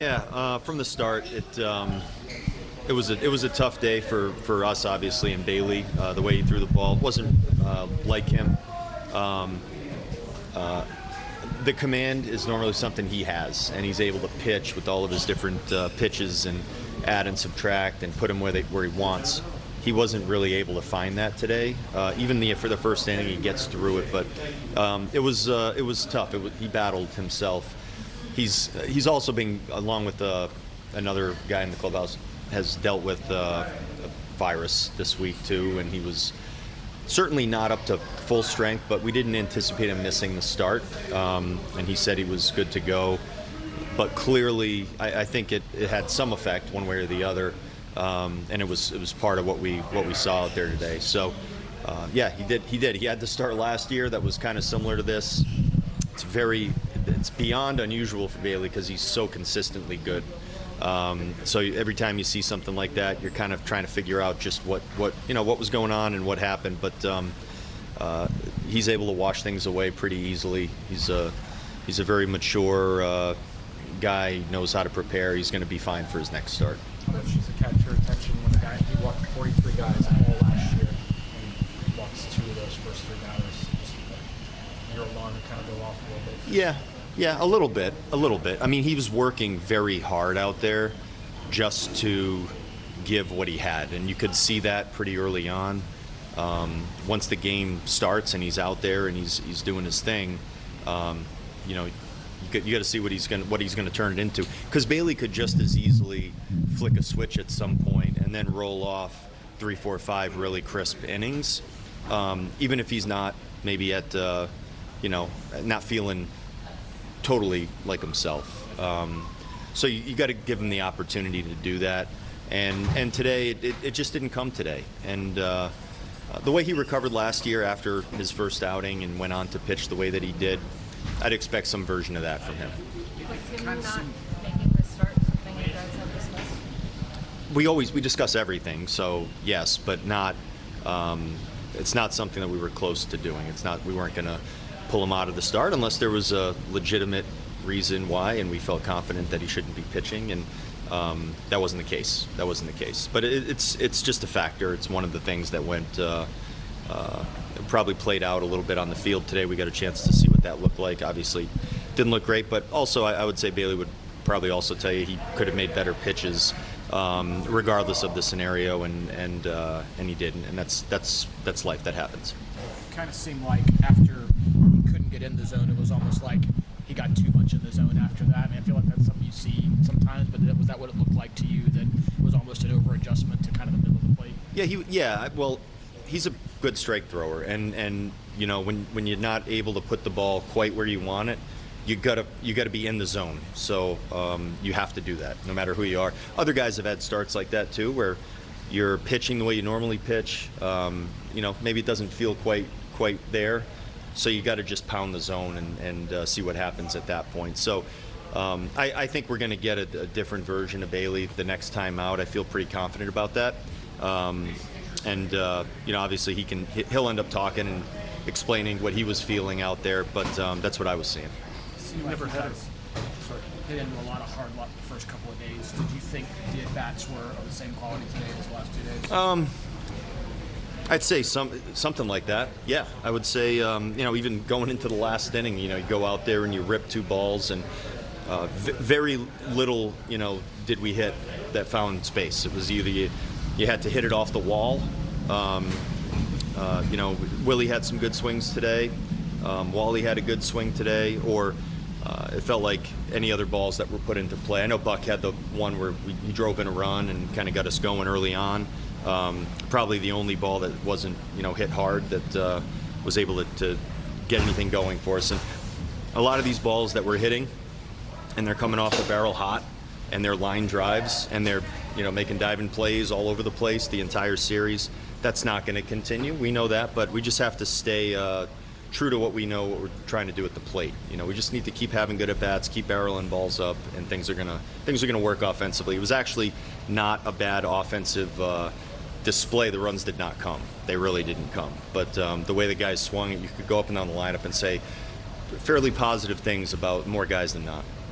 Yeah, from the start, it was a tough day for us, obviously, and Bailey. The way he threw the ball wasn't like him. Um, the command is normally something he has, and he's able to pitch with all of his different pitches and add and subtract and put him where he wants. He wasn't really able to find that today. Even for the first inning, he gets through it, but it was tough. He battled himself. He's also been, along with another guy in the clubhouse, has dealt with a virus this week too, and he was certainly not up to full strength, but we didn't anticipate him missing the start, and he said he was good to go. But clearly, I think it had some effect one way or the other, and it was part of what we saw out there today. So, yeah, he did. He had to start last year. That was kind of similar to this. It's beyond unusual for Bailey because he's so consistently good. So every time you see something like that, you're kind of trying to figure out just what was going on and what happened. But he's able to wash things away pretty easily. He's a very mature guy. He knows how to prepare. He's going to be fine for his next start. How much does it catch your attention when he walked 43 guys all last year and walks 2 of those first 3 guys? Just your alarm would kind of go off a little bit. Yeah, a little bit. I mean, he was working very hard out there just to give what he had, and you could see that pretty early on. Once the game starts and he's out there and he's doing his thing, you got to see what he's going to turn it into. Because Bailey could just as easily flick a switch at some point and then roll off 3, 4, 5 really crisp innings, even if he's not maybe at not feeling totally like himself. So you got to give him the opportunity to do that. And today, it just didn't come today. And the way he recovered last year after his first outing and went on to pitch the way that he did, I'd expect some version of that from him. Was him not making the start something you guys have discussed? We discuss everything, so yes, but not. It's not something that we were close to doing. We weren't going to pull him out of the start unless there was a legitimate reason why, and we felt confident that he shouldn't be pitching, and that wasn't the case. But it's just a factor. It's one of the things that went probably played out a little bit on the field today. We got a chance to see what that looked like. Obviously, didn't look great, but also I would say Bailey would probably also tell you he could have made better pitches, regardless of the scenario, and he didn't, and that's life. That happens. It kind of seemed like after he couldn't get in the zone, it was almost like he got too much in the zone after that. I mean, I feel like that's something you see sometimes, but was that what it looked like to you, that it was almost an over-adjustment to kind of the middle of the plate? Well, he's a good strike thrower, and when you're not able to put the ball quite where you want it, you gotta be in the zone. So you have to do that, no matter who you are. Other guys have had starts like that too, where you're pitching the way you normally pitch. Maybe it doesn't feel quite there, so you got to just pound the zone and see what happens at that point. So I think we're going to get a different version of Bailey the next time out. I feel pretty confident about that. Obviously he'll end up talking and explaining what he was feeling out there, but that's what I was seeing. You never hit into a lot of hard luck the first couple of days. Did you think the at-bats were of the same quality today as the last 2 days? I'd say something like that. Yeah, I would say, even going into the last inning, you go out there and you rip 2 balls, and very little, did we hit that found space. It was either you had to hit it off the wall. Willie had some good swings today. Wally had a good swing today, or it felt like any other balls that were put into play. I know Buck had the one where he drove in a run and kind of got us going early on. Probably the only ball that wasn't, hit hard that was able to get anything going for us. And a lot of these balls that we're hitting, and they're coming off the barrel hot, and they're line drives, and they're, making diving plays all over the place the entire series. That's not going to continue. We know that, but we just have to stay true to what we know, what we're trying to do at the plate. We just need to keep having good at-bats, keep barreling balls up, and things are gonna work offensively. It was actually not a bad offensive display. The runs did not come. They really didn't come. But the way the guys swung it, you could go up and down the lineup and say fairly positive things about more guys than not.